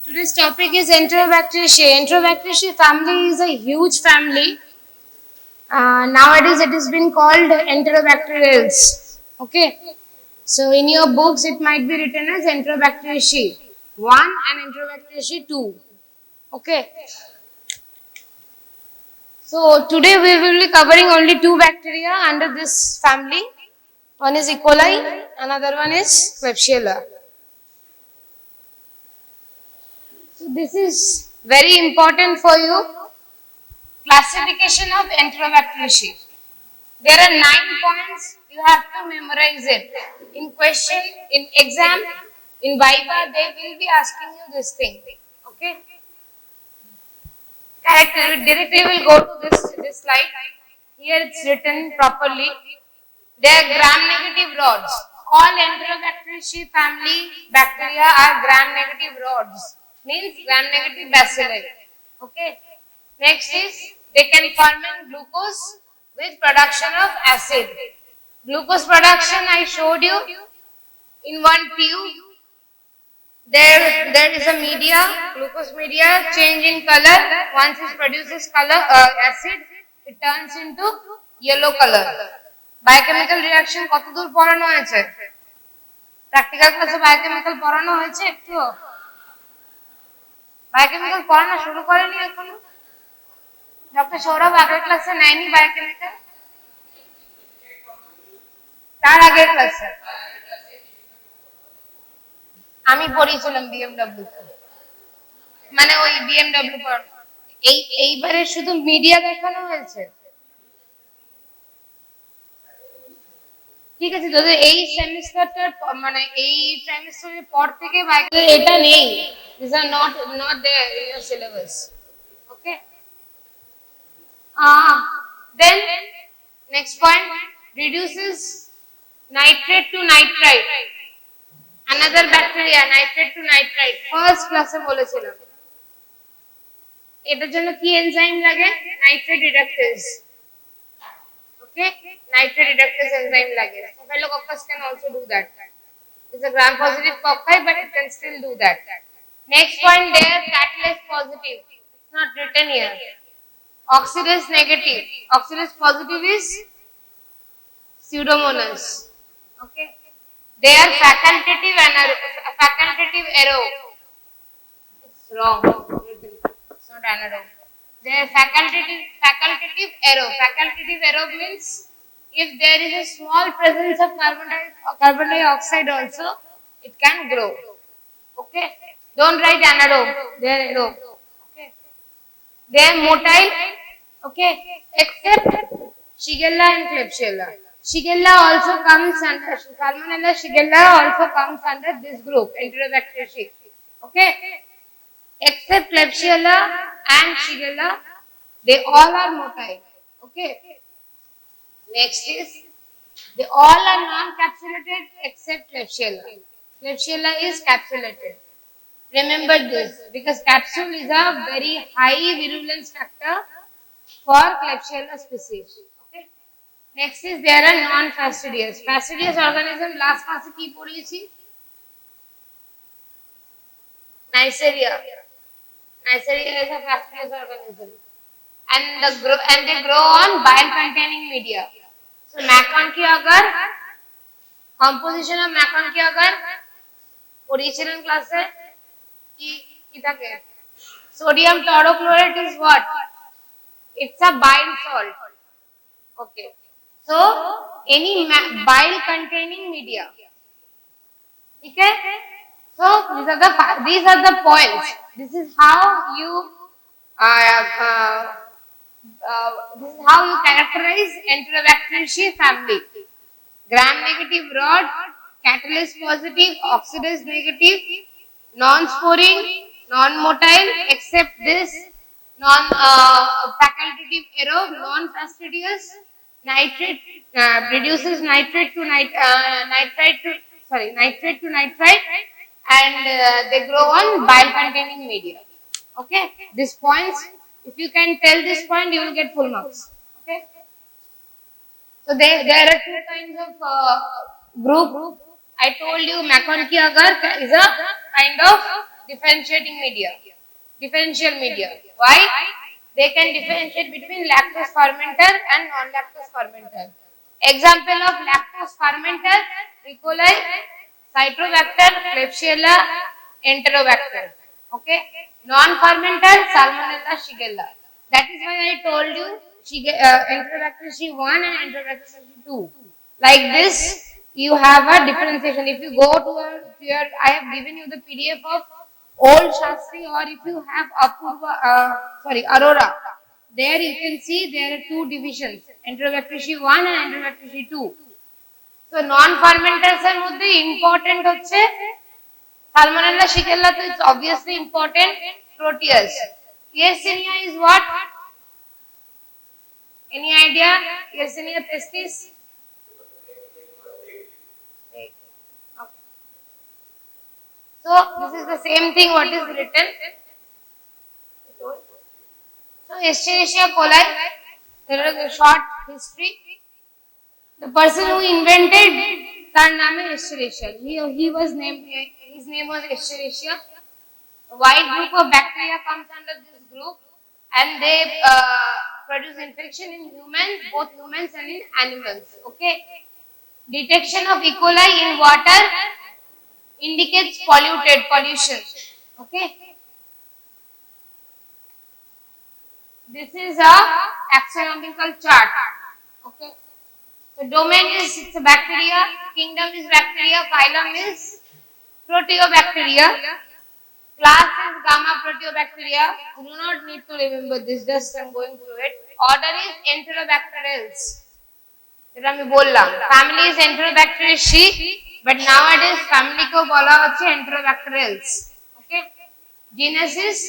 Today's topic is Enterobacteriaceae. Enterobacteriaceae family is a huge family. Nowadays it has been called Enterobacteriales. Okay. So in your books it might be written as Enterobacteriaceae 1 and Enterobacteriaceae 2. Okay. So today we will be covering only two bacteria under this family. One is E. coli, another one is Klebsiella. So this is very important for you. Classification of Enterobacteriaceae. There are 9 points, you have to memorize it. In question, in exam, in Viva, they will be asking you this thing. Okay? Correct. Directly will go to this slide. Here it's written properly. They are gram-negative rods. All Enterobacteriaceae family bacteria are gram-negative rods. Means gram-negative bacilli. Okay? Next is they can ferment glucose with production of acid. Glucose production I showed you in one tube. There is a media, glucose media, change in color. Once it produces color acid, it turns into yellow color. Biochemical reaction কতদূর পড়ানো হয়েছে? Practical ক্লাসে biochemical পড়ানো হয়েছে একটু? Biochemical পড়ানো শুরু করেনি এখনো? ডক্টর সৌরভ আগের ক্লাসে নেয়নি বায়োকেমিক্যাল? তার আগের ক্লাসে আমি পড়িয়েছিলাম বিএমডব্লিউ তে, মানে ওই বিএমডব্লিউ পর এইবারে শুধু মিডিয়া দেখানো হয়েছে। ঠিক আছে, যদি এই সেমিস্টারটার মানে এই ট্রাইমেস্টারের পর থেকে এটা নেই, this are not there in your syllabus. Okay, then next point, reduces nitrate to nitrite. Another bacteria, nitrate to nitrite, first ক্লাসে বলেছিলাম। এটার জন্য কি এনজাইম লাগে? Nitrate রিডাকটেজ। Okay, nitrate reductase enzyme lage. Staphylococcus can also do that. It's a gram-positive cocci, but it can still do that. Next point there, catalase positive. It's not written here. Oxidase negative. Oxidase positive is Pseudomonas. Okay, they are facultative and facultative aerobe. It's wrong. It's not anaerobe. They are facultative aerobe. Facultative aerobe means if there is a small presence of carbon dioxide also, it can grow. Okay, don't write anaerobe. They are aerobe. Okay, they are motile. Okay, except Shigella and Klebsiella. Shigella also comes under Salmonella. Shigella also comes under this group, Enterobacteriaceae. Okay, except Klebsiella and Shigella, they all are motile. Okay. Next is they all are non-capsulated except Klebsiella. Klebsiella is capsulated. Remember this because capsule is a very high virulence factor for Klebsiella species. Okay. Next is there are non-fastidious. Fastidious organism last class ki পড়িয়েছি? Neisseria. Neisseria is a fastidious organism, and they grow on bile-containing media. So macon ki agar composition of macon ki agar পড়িয়েছিলেন ক্লাসে কি থাকে? Sodium taurochlorate is what? It's a bile salt. Okay, so any bile-containing media. Okay. So these are the points. This is how you characterize Enterobacteriaceae family. Gram-negative rod, catalase positive, oxidase negative, non-sporing, non-motile, except this facultative aerobe, non-fastidious. Nitrate reduces nitrate to nitrite, and they grow on bile-containing media. Okay, these points, if you can tell this point, you will get full marks. Okay, so there are two kinds of group. I told you macon ki agar is a kind of differentiating media, differential media. Why? They can differentiate between lactose fermenter and non-lactose fermenter. Example of lactose fermenter: E. coli, Citrobacter, Klebsiella, Enterobacter. Okay. Non-fermenter: Salmonella, Shigella. That is why I told you Enterobacteriaceae 1 and Enterobacteriaceae 2. Like this, you have a differentiation. If you go to your, I have given you the PDF of old Shastri, or if you have Aurora, there you can see there are two divisions, Enterobacteriaceae 1 and Enterobacteriaceae 2. So non-fermenters are মধ্যে important হচ্ছে Salmonella, Shigella, so it's obviously important. Proteus. Yersinia is what? Any idea? Yersinia pestis? Okay. So this is the same thing what is written. So Escherichia coli, there is a short history. The person who invented তার নামে Escherichia. He was named, his name was Escherichia. A wide group of bacteria comes under this group, and they produce infection in humans, both humans and in animals. Okay. Detection of E. coli in water indicates pollution. Okay. This is a taxonomical chart. Okay. So domain is, it's a bacteria, kingdom is bacteria, phylum is Proteobacteria, class is Gamma Proteobacteria. You do not need to remember this, just I am going through it. Order is Enterobacteriaceae. যেটা আমি বললাম, family is Enterobacteriaceae, but nowadays family কেও বলা হচ্ছে Enterobacteriaceae. Okay. Genus is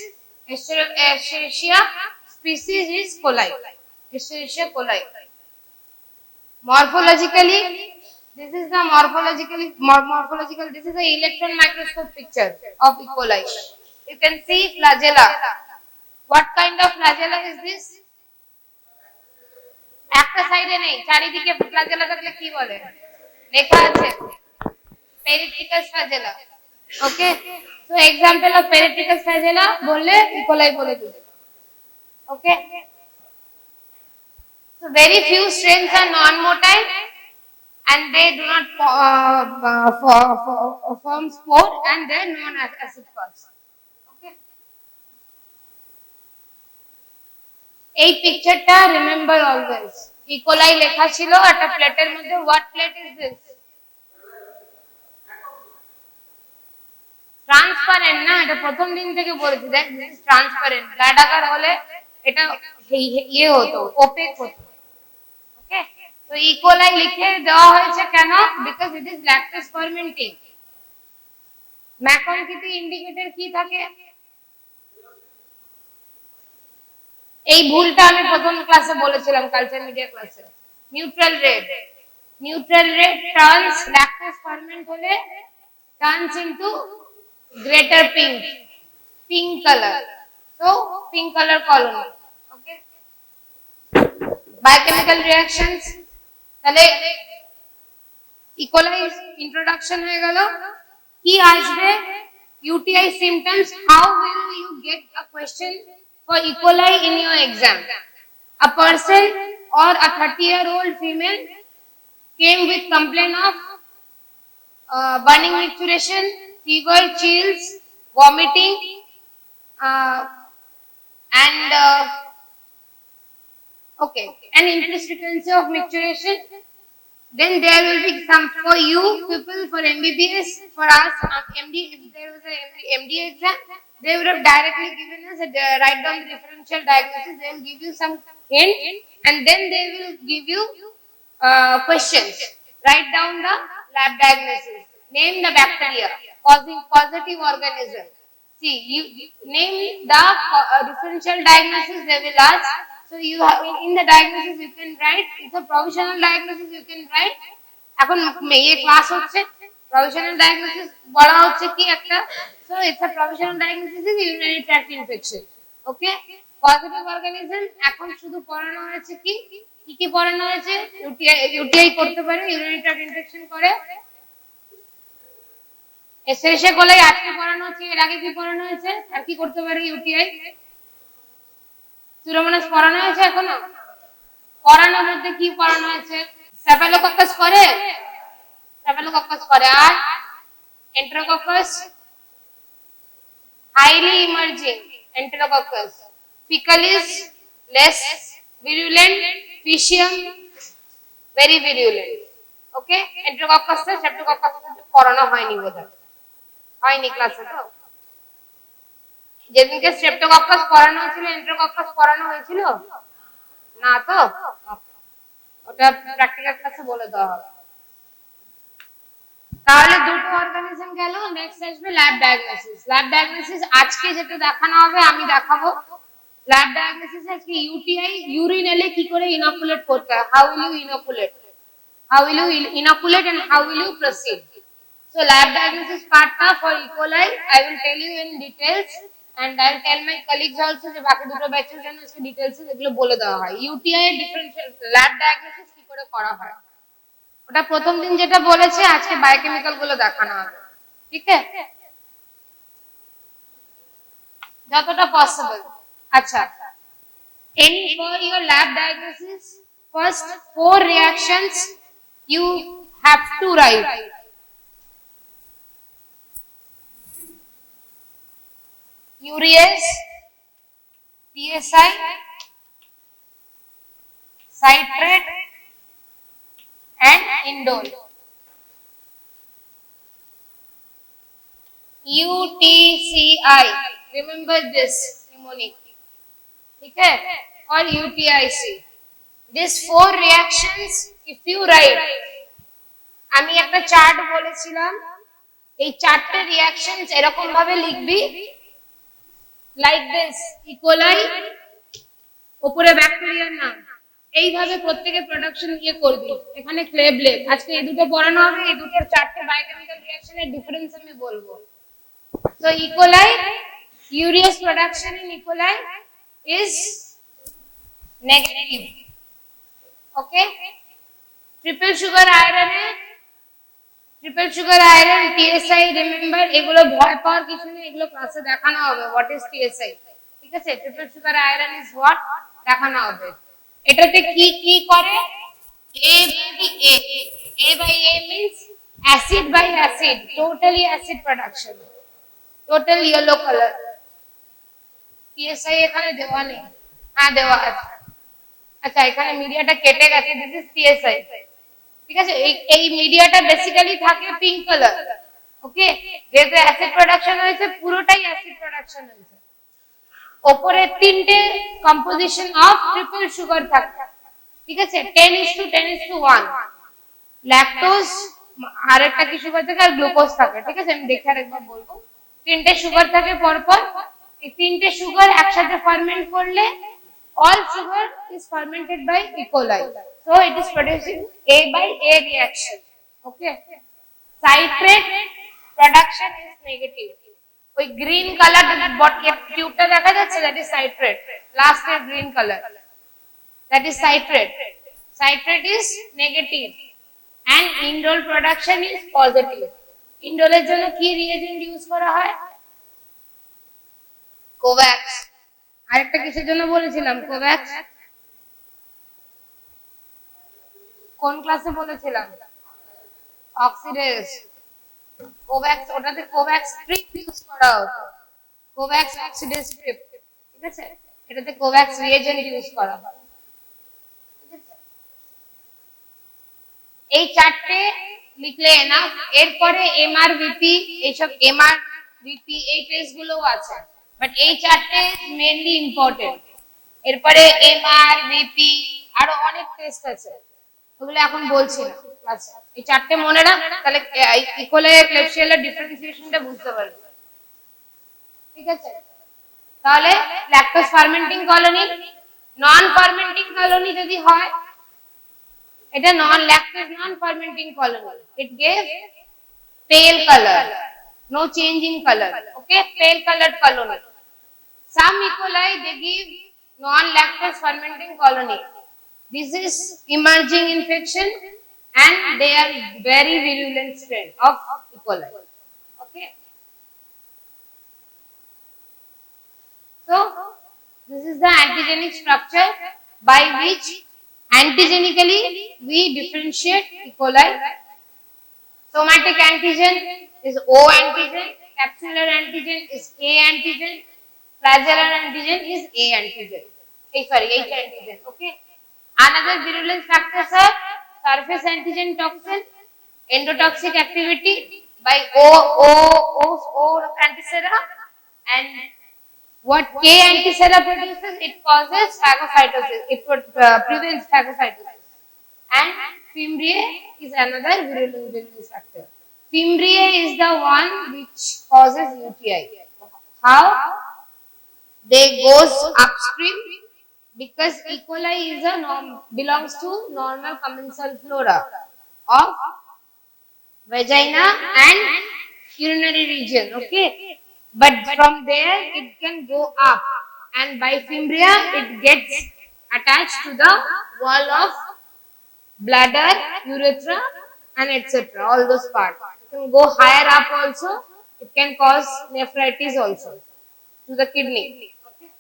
Escherichia, species is coli. Escherichia coli. Morphologically, this is the morphological. This is the electron microscope picture of E. coli. You can see flagella. What kind of flagella is this? একটা সাইডে নেই, চারিদিকে flagella থাকলে কি বলে? লেখা আছে peritrichous flagella. Okay. So example of peritrichous flagella বললে E. coli বলে দিবে. Okay. So very few strains are non-motile and they do not form spore, and they are non-acid fast. Okay. এই পিকচারটা remember always. E. coli লেখা ছিল একটা প্লেটের মধ্যে. What plate is this? Transparent না, এটা প্রথম দিন থেকে বলেছি, দেখ this is transparent. গাঢ়াকার হলে এটা ইয়ে হতো, opaque হতো. Okay. So E. coli লিখে দেওয়া হয়েছে কেন? Because it is lactose fermenting. ম্যাকনকিতে ইন্ডিকেটর কি থাকে? এই ভুলটা আমি প্রথম ক্লাসে বলেছিলাম, কালচার মিডিয়া ক্লাসে। Neutral red turns, lactose ferment হলে turns into greater pink colour, so pink colour colony. Okay, biochemical reactions, তাহলে E. coli ইন্ট্রোডাকশন হয়ে গেল। কি আসবে? UTI symptoms. How will you get a question for E. coli in your exam? A person or a 30-year-old female came with complaint of burning micturition, fever, chills, vomiting, and okay, an increased frequency of micturition. Then there will be some for you people, for MBBS, for us MD. If there was a MD exam, they would have directly given us write down the differential diagnosis. They will give you some hint, and then they will give you questions. Write down the lab diagnosis. Name the bacteria causing causative organism. See, you name the differential diagnosis. They will ask. So you have, in the diagnosis you can write. It's a provisional diagnosis you can write. এখন এই class হচ্ছে provisional diagnosis বলা হচ্ছে কি একটা, so it's a provisional diagnosis is urinary tract infection. Okay, causative organism এখন শুধু পড়ানো হয়েছে কি কি পড়ানো হয়েছে? UTI করতে পারে, urinary tract infection করে, এসেরিশিয়া কোলাই আজকে পড়ানো হচ্ছে, এর আগে কি পড়ানো হয়েছে? আর কি করতে পারে ইউটিআই? সুডোমোনাস পড়ানো হয়েছে এখনো? পড়ানোর মধ্যে কি পড়ানো হয়েছে? স্ট্যাফিলোকক্কাস করে, স্ট্যাফিলোকক্কাস করে, আর এন্টেরোকক্কাস highly emerging, Enterococcus fecalis less virulent, Piscium very virulent. Okay, Enterococcus টা Streptococcus পড়ানো হয়নি বোধহয়, হয়নি ক্লাসে তো? যেদিনকে Streptococcus পড়ানো হয়েছিল Enterococcus পড়ানো হয়েছিল না তো? ওটা প্র্যাকটিক্যাল ক্লাসে বলে দেওয়া হবে। তাহলে দুটো অর্গানিজম গেল, নেক্সট আসবে ল্যাব ডায়াগনোসিস। ল্যাব ডায়াগনোসিস আজকে যেটা দেখানো হবে আমি দেখাবো। ল্যাব ডায়াগনোসিস আজকে ইউটিআই ইউরিন এলে কি করে ইনোকুলেট করতে হয়, how will you inoculate, how will you inoculate and how will you proceed. So lab diagnosis পার্টটা for E coli I will tell you in details and I will tell my colleagues also যে বাকি দুটো ব্যাচের জন্য আজকে ডিটেইলসে এগুলো বলে দেওয়া হয়। ইউটিআই এর ডিফারেন্সিয়াল ল্যাব ডায়াগনোসিস কি করে করা হয় ওটা প্রথম দিন যেটা বলেছে, আজকে বায়োকেমিক্যাল গুলো দেখানো হবে, ঠিক আছে, যতটা পসিবল। আচ্ছা, any for your lab diagnosis first 4 reactions you have to write. Urease, PSI, citrate and indole. UTCI, remember this mnemonic, okay, or UTIC. These 4 reactions if you write, আমি একটা চার্ট বলেছিলাম, এই চারটে রিঅ্যাকশনস এরকম ভাবে লিখবি, like this, E. coli, উপরে ব্যাকটেরিয়ার নাম, এইভাবে প্রত্যেকটা প্রোডাকশন নিয়ে করবি। এখানে ক্লেবলেট, আজকে এই দুটো পড়ানো হবে, এই দুটোর চারটে বায়োকেমিক্যাল রিঅ্যাকশনের ডিফারেন্স আমি বলবো। So E. coli, urease production in E. coli is negative. Okay. Triple sugar iron, TSI, remember এগুলো ভয় পাওয়ার কিছু নেই, এগুলো ক্লাসে দেখানো হবে what is TSI, ঠিক আছে। Triple sugar iron is what দেখানো হবে। এটাতে কি কি করে, A by A means acid by acid, totally acid production, total yellow color. TSI এখানে দেওয়া নেই, হ্যাঁ দেওয়া আছে। আচ্ছা, এখানে মিডিয়াটা কেটে গেছে, দিস ইজ TSI, ঠিক আছে। এই মিডিয়াটা বেসিক্যালি থাকে পিঙ্ক কালার, ওকে। যেহেতু অ্যাসিড প্রোডাকশন হয়েছে, পুরোটাই অ্যাসিড প্রোডাকশন হয়েছে। উপরে তিনটে কম্পোজিশন অফ ট্রিপল সুগার থাকে, ঠিক আছে, 10:10:1, ল্যাকটোজ আর একটা কি সুগার থাকে, আর গ্লুকোজ থাকে, ঠিক আছে। আমি দেখে আরেকবার বলবো, তিনটে সুগার থাকে পরপর, এই তিনটে সুগার একসাথে ফার্মেন্ট করলে all sugar is fermented by E. coli, so it is producing A by A reaction, okay. Citrate production is negative, ওই গ্রিন কালার টিউবটা দেখা যাচ্ছে, that is citrate, last এর green color, that is citrate. Citrate is negative and indole production is positive. indole এর জন্য কি reagent use করা হয়, Covax. আরেকটা কিসের জন্য বলেছিলাম, কোভ্যাক্স, কোন ক্লাসে বলেছিলাম, অক্সিডেস। কোভ্যাক্স, ওটাতে কোভ্যাক্স স্ট্রিপ ইউজ করা হতো, কোভ্যাক্স অক্সিডেস স্ট্রিপ, ঠিক আছে। এটাতে কোভ্যাক্স রিএজেন্ট ইউজ করা হয়, ঠিক আছে। এই চারটে লিখলে এনাফ। এরপরে এমআরভিপি, এইসব এমআরভিপি এই টেস্ট গুলোও আছে, বাট এই চারটে মেইনলি ইম্পর্টেন্ট। এরপরে এমআরভিপি আরো অনেক টেস্ট আছে, ওগুলো এখন বলছি না ক্লাসে। এই চারটে মনে রাখ, তাহলে ইকোলাই আর ক্লেবশিয়েলার ডিফারেন্সিয়েশনটা বুঝতে পারবি, ঠিক আছে। তাহলে ল্যাকটোজ ফার্মেন্টিং কলোনি, নন ফার্মেন্টিং কলোনি যদি হয়, এটা নন lactose non ফার্মেন্টিং colony, it gives pale color, no change in color, okay, pale colored colony. Some E. coli they give non lactose fermenting colony, this is emerging infection and they are very virulent strain of E. coli, okay. antigenic structure by which antigenically we differentiate E. coli. Somatic antigen is O antigen, capsular antigen is A antigen, flagellar antigen is A antigen. H antigen. Okay. Another virulence factors are surface antigen toxin, endotoxic activity by O antisera, and what K antisera produces, it causes phagocytosis. It prevents phagocytosis. And fimbriae is another virulence factor. Fimbriae is the one which causes UTI. How? They goes upstream because E. coli is belongs to normal commensal flora of vagina and urinary region. Okay, but from there it can go up, and by fimbria it gets attached to the wall of bladder, urethra, and etc. All those parts. It can go higher up also. It can cause nephritis also to the kidney. Okay.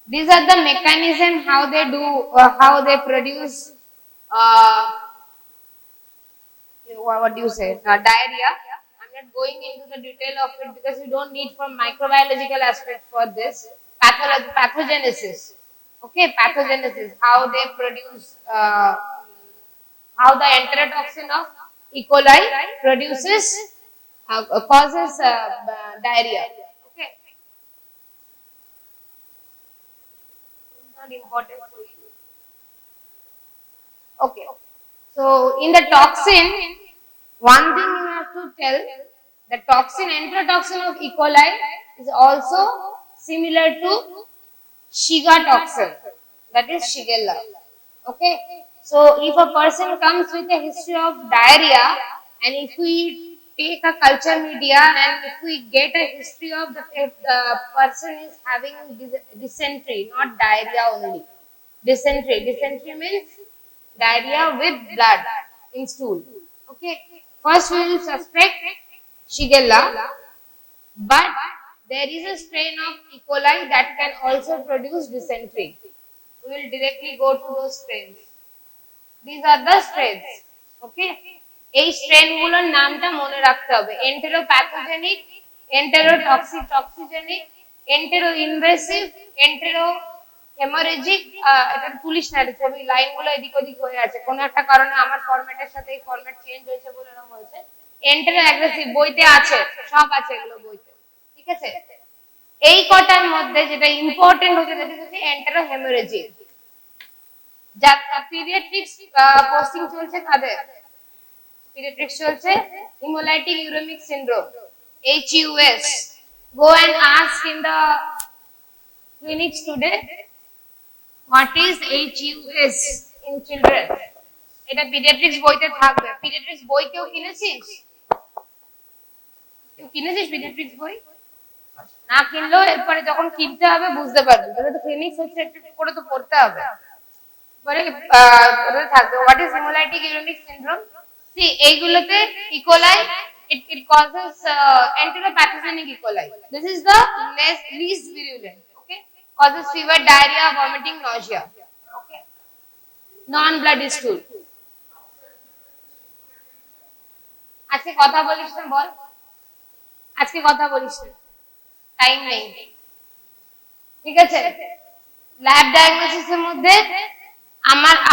These are the mechanism how they do, how they produce. What do you say? Diarrhea. I'm not going into the detail of it because we don't need from microbiological aspect for this. Pathogenesis. Okay, pathogenesis. How they produce, how the enterotoxin of E. coli produces, causes diarrhea. Okay, not important for you. Okay, so in the toxin, one thing you have to tell, the toxin, enterotoxin of E. coli is also similar to Shiga toxin, that is Shigella. Okay, so if a person comes with a history of diarrhea, and if we take a culture media and if we get a history of if the person is having dysentery, not diarrhea only, dysentery means diarrhea with blood in stool. Okay, first we will suspect Shigella, but there is a strain of E. coli that can also produce dysentery. We will directly go to those strains. These are the strains. Okay, এই স্ট্রেনগুলোর নামটা মনে রাখতে হবে। এন্টেরোপ্যাথোজেনিক, এন্টেরোটক্সিজেনিক, এন্টেরোইনভেসিভ, এন্টেরোহেমোরেজিক। এটা police না, এটা ছবি লাইনগুলো এদিক ওদিক হয়ে আছে, কোনো একটা কারণে আমার ফরম্যাটের সাথে এই ফরম্যাট চেঞ্জ হয়েছে বলে এরকম হয়েছে। এন্টেরো অ্যাগ্রেসিভ বইতে আছে, সব আছে এগুলো বইতে, ঠিক আছে। এই কটার মধ্যে যেটা ইম্পর্টেন্ট হচ্ছে সেটা হচ্ছে এন্টেরোহেমোরেজিক। যা পিডিয়াট্রিক্স পোস্টিং চলছে কাদের? Pediatrics চলছে hemolytic uremic syndrome, HUS. Go and ask in the clinics today what is HUS in children. এটা pediatrics বইতে থাকবে। pediatrics বই কেউ কিনেছিস? কেউ কিনেছিস pediatrics বই? না কিনলেও এরপরে যখন কিনতে হবে বুঝতে পারবি, তাহলে তো ক্লিনিক্স হচ্ছে একটু করে তো পড়তে হবে। পরে ওটা থাকবে what is hemolytic uremic syndrome. See, এইগুলোতে E. coli, it causes enteropathogenic E. coli. This is the least virulent. Okay, causes fever, diarrhea, vomiting, nausea. Okay, non-bloody stool. আজকে কথা বলিস না বল, আজকে কথা বলিস না, টাইম নেই, ঠিক আছে। ল্যাব ডায়াগনোসিসের মধ্যে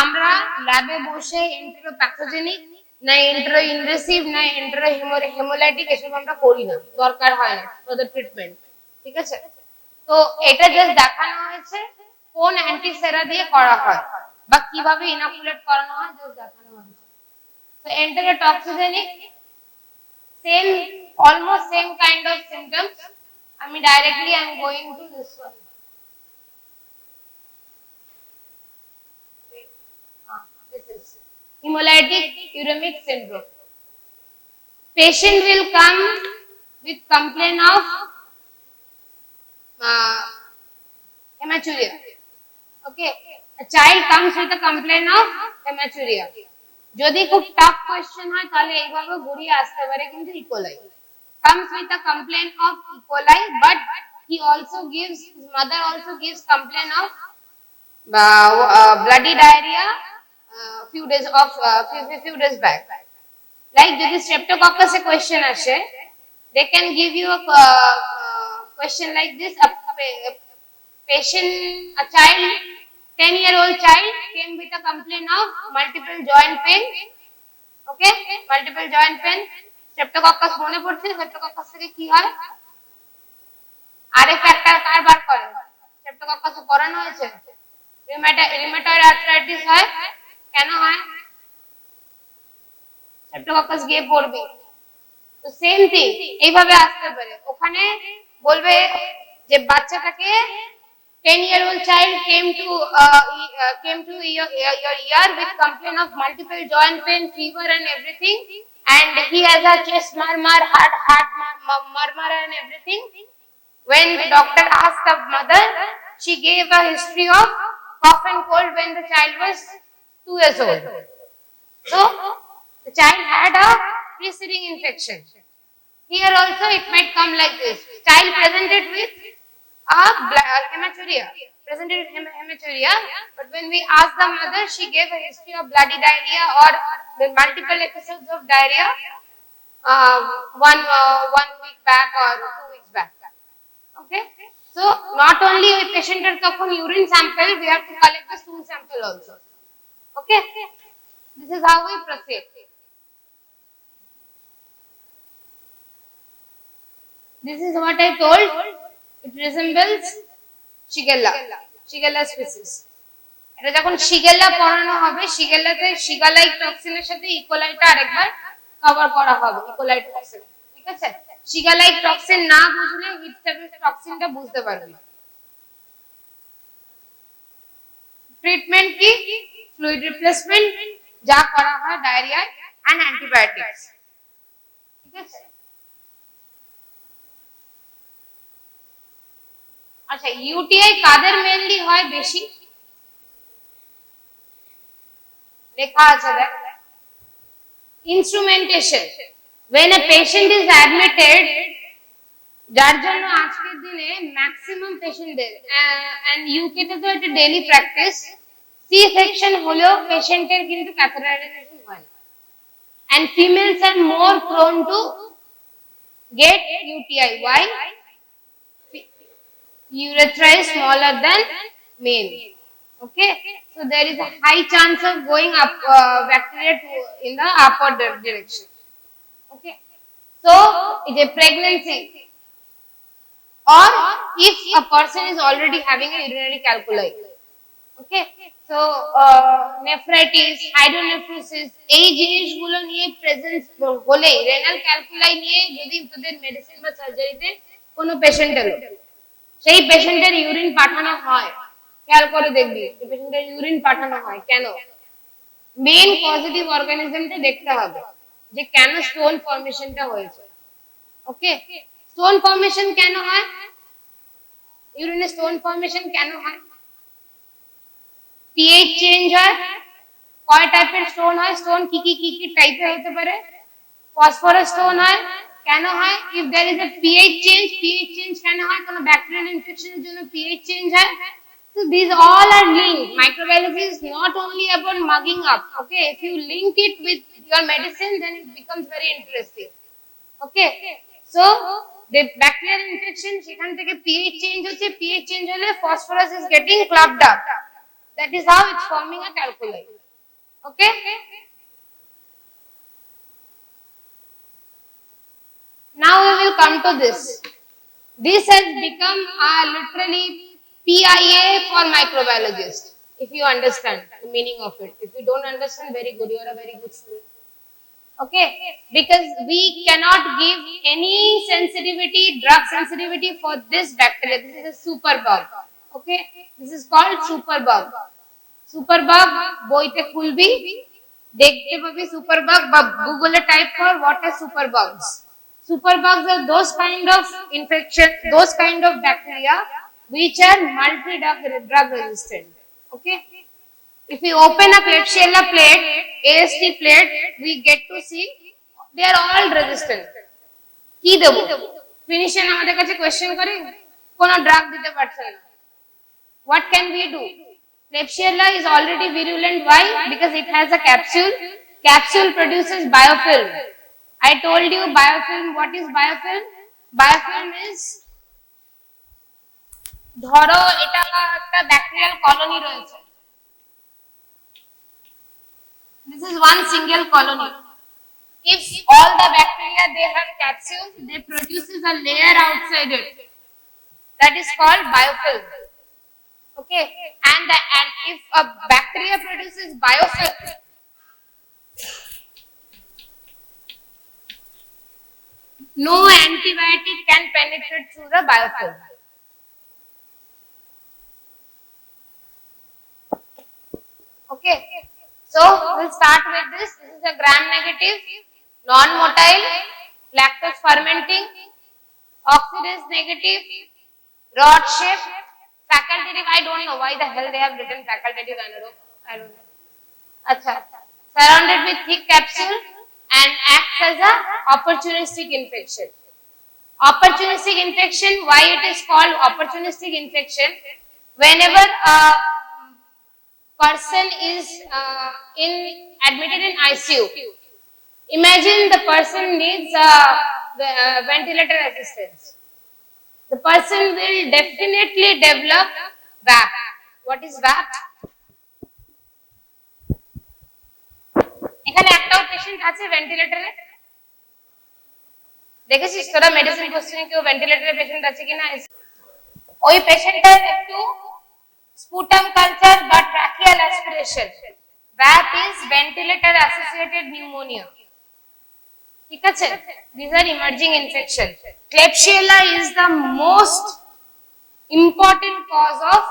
আমরা ল্যাবে বসে এন্টেরোপ্যাথোজেনিক না এন্টেরো ইনভেসিভ না এন্টেরো হেমোলাইটিক এসব আমরা করি না, দরকার হয় না ফর ট্রিটমেন্ট, ঠিক আছে। তো এটা জাস্ট দেখানো হয়েছে কোন অ্যান্টিসেরা দিয়ে করা হয় বা কিভাবে ইনোকুলেট করানো হয়, জাস্ট দেখানো হয়েছে। তো enterotoxigenic same, almost same kind of symptoms. আমি directly I am going to this one. Hemolytic uremic syndrome. Patient will come with complaint of hematuria. Okay, a child comes with a complaint of hematuria. যদি খুব tough question হয় তাহলে এইভাবে ঘুরিয়ে আসতে পারে, কিন্তু E. coli comes with a complaint of E. coli, but his mother also gives complaint of bloody diarrhea few days back. Like যদি streptococcus a question আসে, they can give you a question like this: a child, 10-year-old child came with a complaint of multiple joint pain. Okay, multiple joint pain. Streptococcus মনে পড়ছে? Streptococcus থেকে কি হয়? RF factor কার বার করে? Streptococcus পড়ানো হয়েছে? Rheumatoid arthritis হয়, কেন হয়? Streptococcus গিয়ে পড়বে। তো সেম থিং এইভাবে আসতে পারে। ওখানে বলবে যে বাচ্চাটাকে 10-year-old child came to your ear with complaint of multiple joint pain, fever and everything, and he has a chest murmur, heart murmur and everything. When the doctor asked the mother, she gave a history of cough and cold when the child was 2 years old. So the child had a preceding infection. Here also it might come like this. Child presented with hematuria, but when we asked the mother, she gave a history of bloody diarrhea or the multiple episodes of diarrhea 1 week back or 2 weeks back. Okay, so not only with patient urine sample, we have to collect the stool sample also. Okay, this is how we proceed. This is what I told. It resembles Shigella species. এটা যখন Shigella পড়ানো হবে, Shigella তে Shigella টক্সিনের সাথে E. coli টা আরেকবার cover করা হবে। E. coli টক্সিন, ঠিক আছে? Shigella টক্সিন না বুঝলে হিট স্ট্যাবিস টক্সিনটা বুঝতে পারবে। ট্রিটমেন্ট কি? ফ্লুইড রিপ্লেসমেন্ট যা করা হয় ডায়রিয়া এন্ড অ্যান্টিবায়োটিক্স, ঠিক আছে? আচ্ছা, ইউটিআই কাদের মেইনলি হয় বেশি? লেখা আছে দেখ, instrumentation. when a patient is admitted, যার জন্য আজকের দিনে ম্যাক্সিমাম পেশেন্টদের এন্ড ইউকেতে তো এটা ডেইলি প্র্যাকটিস, সি সেকশন হলেও পেশেন্টের কিন্তু ক্যাথেটারাইজেশন হয় না, and females are more prone to get UTI. Why? Urethra is smaller than male. Okay, so there is a high chance of going up bacteria in the upward direction. Okay, so it is a pregnancy, or if a person is already having a urinary calculi. Okay, so nephritis, hydronephrosis, এই জিনিসগুলো নিয়ে presence হলে, renal calculi নিয়ে যদি তোদের medicine বা সার্জারিতে কোনো patient এলো, সেই পেশেন্টের ইউরিন পাঠানো হয়, খেয়াল করে দেখবি পেশেন্টের ইউরিন পাঠানো হয় কেন? মেইন পজিটিভ অর্গানিজমটা দেখতে হবে যে কেন স্টোন ফর্মেশনটা হয়েছে। ওকে, স্টোন ফর্মেশন কেন হয়? ইউরিনে স্টোন ফর্মেশন কেন হয়? pH চেঞ্জ হয়। কয় টাইপের স্টোন হয়? স্টোন কি টাইপের হতে পারে? ফসফরাস স্টোন হয়। কেন হয়? if there is a pH change কেন হয়? কোনো ব্যাকটেরিয়াল ইনফেকশনের জন্য pH চেঞ্জ হয়। So these all are linked. Microbiology is not only about mugging up. Okay, if you link it with your medicine, then it becomes very interesting. Okay, so the bacterial infection, সেখান থেকে pH change হচ্ছে, pH change হলে phosphorus is getting clubbed up. That is how it's forming a calculi. Okay, now we will come to this. This has become literally PIA for microbiologists, if you understand the meaning of it. If you don't understand, very good, you are a very good student. Okay, because we cannot give any sensitivity, drug sensitivity for this bacteria. This is a superbug. Okay, this is called superbug. Superbug boite khulbi, dekhte pabi superbug, বা Google type for what are superbugs. Superbugs are those kind of infection, those kind of bacteria which are multi-drug resistant. Okay, if we open a Klebsiella plate, AST plate, we get to see they are all resistant. কি দেব? ফিনিশন আমাদের কাছে question করে কোনো drug দিতে পারছে না। What can we do? Klebsiella is already virulent. Why? Because it has a capsule. Capsule produces biofilm. I told you biofilm. What is biofilm? Biofilm is, ধরো এটা একটা ব্যাকটেরিয়াল কলোনি রয়েছে। This is one single colony. If all the bacteria they have capsules, they produces a layer outside it. That is called biofilm. Okay, and if a bacteria produces biofilm, no antibiotic can penetrate through the biofilm. Okay, so we'll start with this. This is a gram-negative, non-motile, lactose fermenting, oxidase negative, rod shape, facultative. I don't know why the hell they have written facultative anaerobe. I don't know. Acha. Surrounded with thick capsule and acts as a opportunistic infection. Opportunistic infection. Why it is called opportunistic infection? Whenever a person is admitted in ICU, imagine the person needs ventilator assistance. The person will definitely develop VAP. What is VAP? এখানে একটাও patient আছে ভেন্টিলেটরে? দেখেছিস তোরা medicine কোশ্চেনে কেউ ভেন্টিলেটরে patient আছে কিনা? ওই পেশেন্টের একটু sputum culture বা tracheal aspiration. VAP is ventilator associated pneumonia. ঠিক আছে? These are emerging infection. Klebsiella is the most important cause of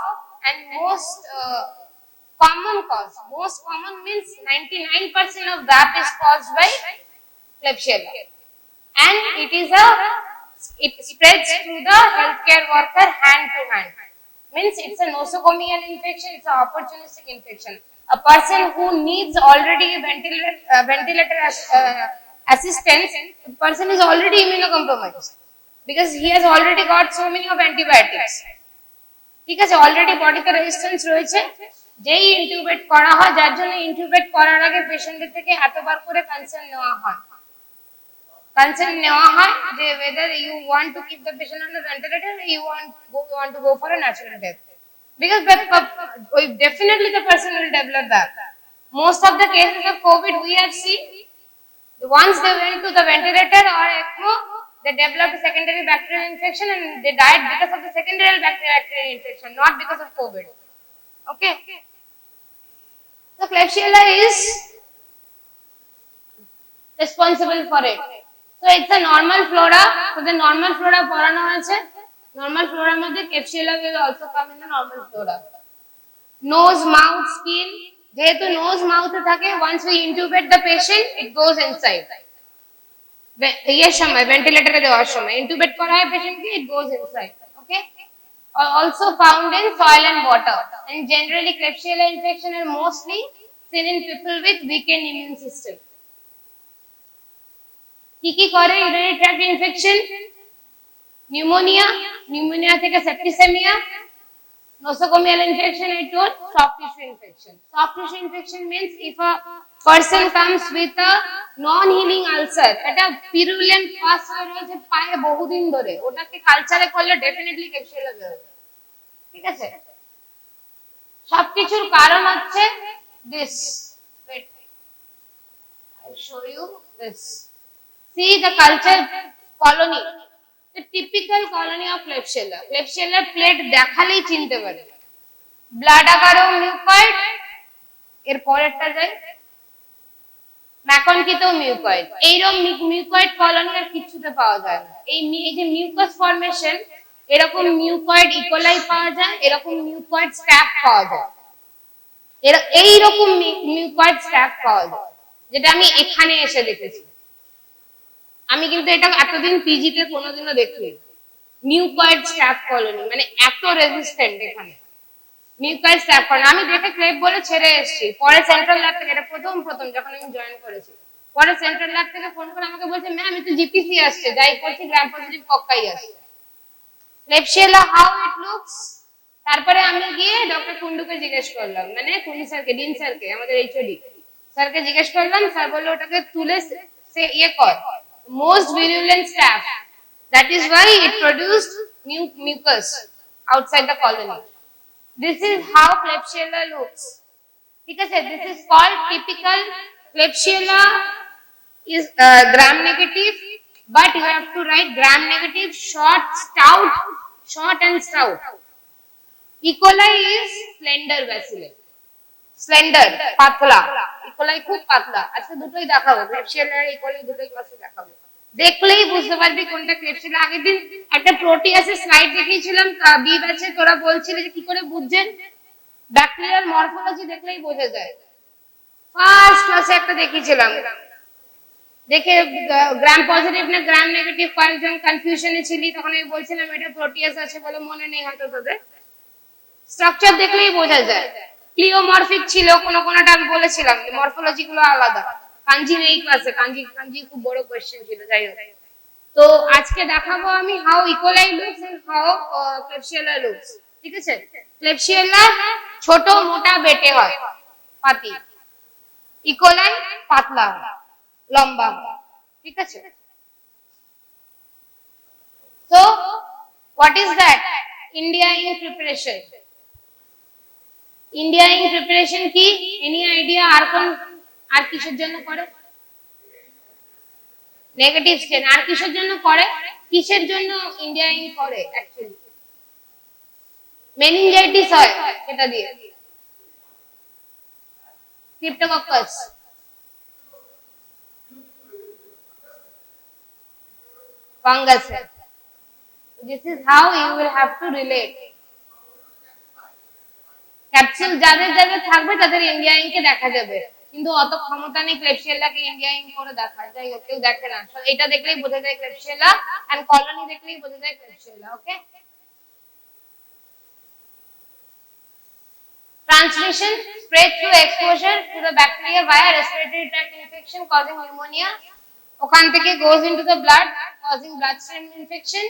and most common cause. Most common means 99% of VAP is caused by Klebsiella, and it spreads through the healthcare worker hand to hand. Means it's a nosocomial infection. It's an opportunistic infection. A person who needs already ventilator assistance, the person is already immunocompromised because he has already got so many of antibiotics. ঠিক আছে, already বডিতে resistance রয়েছে। যেই ইনটিউবেট করা হয়, যার জন্য ইনটিউবেট করার আগে পেশেন্টের থেকে এতবার করে কনসার্ন নেওয়া হয় যে whether you want to keep the patient on the ventilator or you want to go for a natural death, because definitely the person will develop that. Most of the cases of COVID we have seen, once they went to the ventilator or ECMO, they developed a secondary bacterial infection and they died because of the secondary bacterial infection, not because of COVID. Okay. So Klebsiella is responsible for it. So it's a normal flora. So the normal flora পড়ানো আছে। Normal flora মধ্যে Klebsiella will also come in the normal flora. Nose, mouth, skin. যেহেতু nose, mouth থাকে, once we intubate the patient, it goes inside. ইয়ের সময় ভেন্টিলেটরে দেওয়ার সময় intubate করা হয় পেশেন্টকে, it goes inside. Okay. Also found in soil and water. And generally Klebsiella infection are mostly seen in people with weakened immune system. কি কি করে urinary tract infection? Pneumonia থেকে septicemia, nosocomial infection, I told, soft tissue infection. Soft tissue infection means if a person comes with a non-healing ulcer, এটা virulent pus রয়েছে পায়ে বহুদিন ধরে, ওটাকে কালচারে করলে ডেফিনেটলি Klebsiella বেরোবে। ঠিক আছে, সবকিছুর কারণ হচ্ছে this. Wait, I show you this. See the culture colony, the typical colony of Klebsiella. Klebsiella plate দেখালেই চিনতে পারে। ব্লাড আকারে মিউকয়েড, এর পরেরটা যায় ম্যাকনকিত মিউকয়েড। এইরকম মিউকয়েড কলোনি আর কিছুতে পাওয়া যায় না। এই যে মিউকাস ফর্মেশন, এরকম মিউকয়েড ইকোলাই পাওয়া যায়, এরকম মিউকয়েড স্ট্যাফ পাওয়া যায়, এইরকম মিউকয়েড স্ট্যাফ পাওয়া যায়, যেটা আমি এখানে এসে দেখেছি। আমি কিন্তু এটা এতদিন পিজিতে কোনোদিনও দেখিনি। মিউকয়েড স্ট্যাফ কলোনি মানে এত রেজিস্ট্যান্ট এখানে মিউকয়েড স্ট্যাফ কলোনি। আমি দেখে ক্লেব বলে ছেড়ে এসেছি। পরে সেন্ট্রাল ল্যাব থেকে, এটা প্রথম যখন আমি জয়েন করেছি, পরে সেন্ট্রাল ল্যাব থেকে ফোন করে আমাকে বলছে ম্যাম একটু জিপিসি আসছে, যাই করছি গ্রাম পজিটিভ কক্কাই আসছে। Klebsiella how it looks? তারপরে আমি গিয়ে ডক্টর কুন্ডুকে জিজ্ঞেস করলাম, মানে কুন্ডু স্যারকে, ডিন স্যারকে, আমাদের এইচওডি স্যারকে জিজ্ঞেস করলাম, স্যার বললো ওটাকে তুলে সে ইয়ে কর, most virulent staph, that is why it produced mucus outside the colony. This is how Klebsiella looks. ঠিক আছে, this is called typical Klebsiella is gram negative, but you have to write gram negative, short, stout, short and stout. E. coli is slender bacillus. Slender, পাতলা। E. coli খুব পাতলা। আজকে দুটোই দেখাবো, Klebsiella আর E. coli দুটোই ক্লাসে দেখাবো। দেখলেই বুঝতে পারবি কোনটা Klebsiella। আগের দিন একটা প্রোটিয়াসের স্লাইড দেখিয়েছিলাম, বি ব্যাচে তোরা বলছিলি যে কি করে বুঝছেন, ব্যাকটেরিয়াল মরফোলজি দেখলেই বোঝা যায়। ফার্স্ট ক্লাসে একটা দেখিয়েছিলাম, দেখে গ্রাম পজিটিভ না গ্রাম নেগেটিভ কয়েকজন কনফিউশনে ছিলি, তখন আমি বলছিলাম এটা প্রোটিয়াস আছে বলে, মনে নেই হয়তো তোদের। স্ট্রাকচার দেখলেই বোঝা যায়। প্লিওমরফিক ছিল কোনটা, আমি বলেছিলাম মরফোলজি গুলো আলাদা। কাঞ্জি নেই ক্লাসে, কাঞ্জি খুব বড় কোশ্চেন ছিল, যাই হোক। তো আজকে দেখাবো আমি how E. coli looks and how Klebsiella looks। ঠিক আছে, Klebsiella ছোট মোটা বেটে হয়, পাতি। E. coli পাতলা লম্বা, ঠিক আছে। So what is that? India in preparation। India in preparation কি? Any idea? আর কিসের জন্য করে? নেগেটিভ স্টেন। আর কিসের জন্য করে? কিসের জন্য ইন্ডিয়া ইন করে অ্যাকচুয়ালি? মেনিনজাইটিস হয় এটা দিয়ে, cryptococcus. Fungus. This is how you will have to relate। Capsule যাদের যাদের থাকবে তাদের ইন্ডিয়া ইনকে দেখা যাবে, কিন্তু অত ক্ষমতা নেই Klebsiella-কে ইন্ডিয়া ইন করে দেখা, যাই হোক কেউ দেখে না। এটা দেখলেই বোঝা যায় Klebsiella, and কলোনি দেখলেই বোঝা যায় Klebsiella। Okay, transmission, spread through exposure to the bacteria via respiratory tract infection causing pneumonia, ওখান থেকে goes into the blood causing bloodstream infection,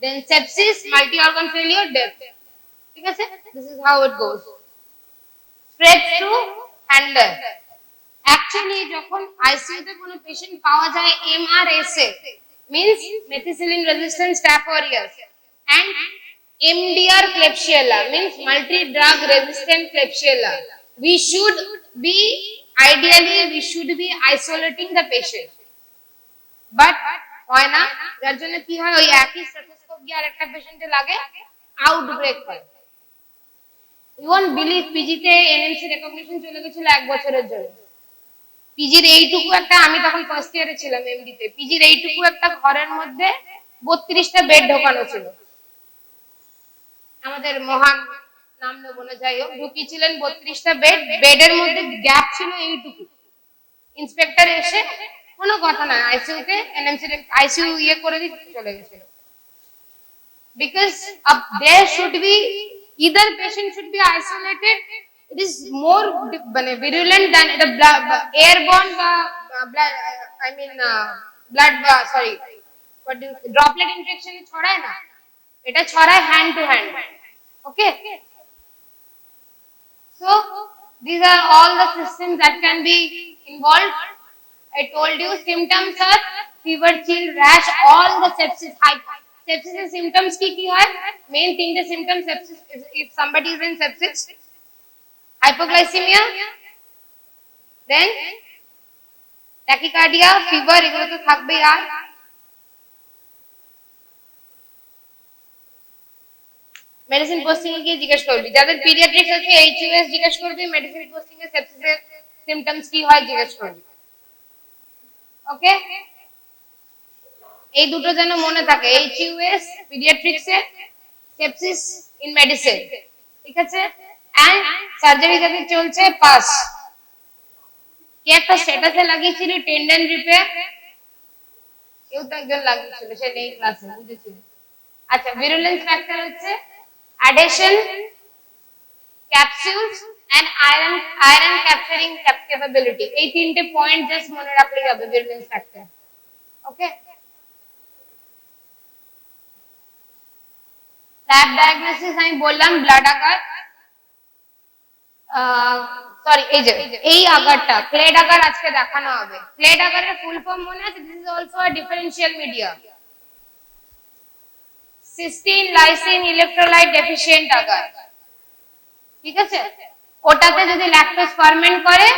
then sepsis, multi organ failure, death। ঠিক আছে, this is how it goes। spread through handler। actually যখন ICU তে কোনো patient পাওয়া যায় MRSA means methicillin resistant staph aureus, and MDR Klebsiella means multi drug resistant Klebsiella, we should be isolating the patient, but হয় না, যার জন্য কি হয়, ওই একই স্টেথোস্কোপ গিয়ে আরেকটা পেশেন্টে লাগে, আউটব্রেক হয়। You won't believe পিজিতে এনএমসি রেকগনিশন চলে গেছিল 1 বছরের জন্য। পিজির এইটুকু একটা, আমি তখন ফার্স্ট ইয়ারে ছিলাম এমডিতে, পিজির এইটুকু একটা ঘরের মধ্যে 32টা বেড ঢোকানো ছিল। আমাদের মহান নাম নেব না, যাই হোক, ঢুকিয়েছিলেন 32টা বেড, বেডের মধ্যে গ্যাপ ছিল এইটুকু। ইন্সপেক্টর এসে কোনো কথা না, আইসিইউতে এনএমসি আইসিইউ ইয়ে করে দিয়ে চলে গেছিল। Because there should be either patient should be isolated, it is more virulent than the airborne blood sorry what do you, droplet infection ছড়ায় না, এটা ছড়ায় hand to hand। okay, so these are all the systems that can be involved। I told you symptoms are fever, chill, rash, all the sepsis। sepsis এর symptoms কি হয়? main তিনটে symptoms sepsis, if somebody is in sepsis, hypoglycemia, then tachycardia, fever, এগুলো তো থাকবেই। আর medicine posting এ গিয়ে জিজ্ঞেস করবি, যাদের পিডিয়াট্রিক্স আছে এইচইউএস জিজ্ঞেস করবি, মেডিসিন পোস্টিং এ সেপসিস এর সিম্পটমস কি হয় জিজ্ঞেস করবি। ওকে, এই দুটো যেন মনে থাকে, এইচইউএস পিডিয়াট্রিক্স এ, সেপসিস ইন মেডিসিন। ঠিক আছে, এন্ড সার্জারি যাদের চলছে পাস। কি একটা স্ট্যাটাসে লাগিয়েছিল টেন্ডন রিপেয়ার, কেউ তো একজন লাগিয়েছিল, সে নেই ক্লাসে, বুঝেছিস? আচ্ছা, ভিরুলেন্স ফ্যাক্টর হচ্ছে adhesion, capsules and iron capturing capability। এই তিনটে পয়েন্ট জাস্ট মনে রাখলেই হবে ভিরুলেন্স ফ্যাক্টর। ওকে, ল্যাব ডায়াগনোসিস আমি বললাম ব্লাড আগার, সরি এই আগারটা ক্লেড আগার আজকে দেখানো হবে। ক্লেড আগারের ফুল ফর্ম মনে আছে? This is also a differential media. Cystine lysine electrolyte deficient agar, ঠিক আছে? ওটাতে যদি ল্যাকটোজ ফার্মেন্ট করে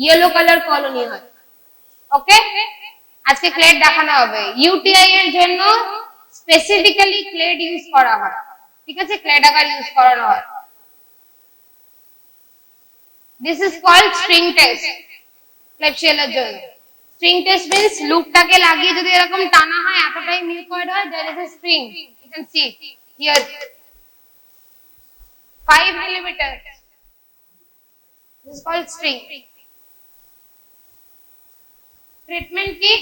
ইয়েলো কালার কলোনি হয়। ওকে, আজকে ক্লেড দেখানো হবে। ইউটিআই এর জন্য স্পেসিফিক্যালি ক্লেড ইউজ করা হয়, ঠিক আছে? ক্লেড আগার ইউজ করানো হয়। This is called string test Klebsiella এর জন্য। String test means লুপটাকে লাগিয়ে যদি এরকম টানা হয় এতটাই মিউকয়েড হয়, there is a string, you can see here 5 millimeters, this is called string। Treatment কি?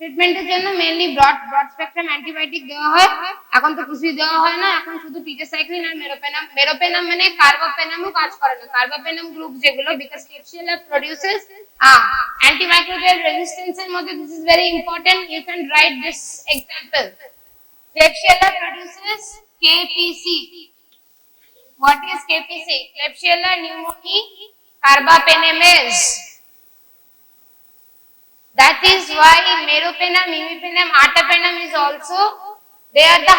ট্রিটমেন্টের জন্য মেইনলি ব্রড স্পেকট্রাম অ্যান্টিবায়োটিক দেওয়া হয়। এখন তো কিছুই দেওয়া হয় না, এখন শুধু টিজাসাইক্লিন আর মেরোপেনাম। মেরোপেনাম মানে কার্বাপেনামও কাজ করে না। কার্বাপেনাম গ্রুপ যেগুলো, because Klebsiella produces antimicrobial resistance এর মধ্যে this is very important, you can write this example. Klebsiella produces KPC. What is KPC? Klebsiella pneumoniae carbapenemase. That is why meropenem, imipenem, artepenem is also, they are the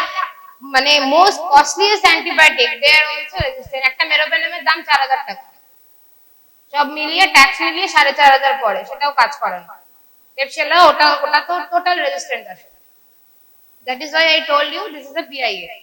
মানে most costliest antibiotic, they are also resistant। একটা মেরোপেনামের দাম 4000 টাকা, সব মিলিয়ে tax মিলিয়ে 4500 পড়ে, সেটাও কাজ করে না। Klebsiella ওটা তো টোটাল রেজিস্ট্যান্ট আছে। That is why I told you this is a PIA।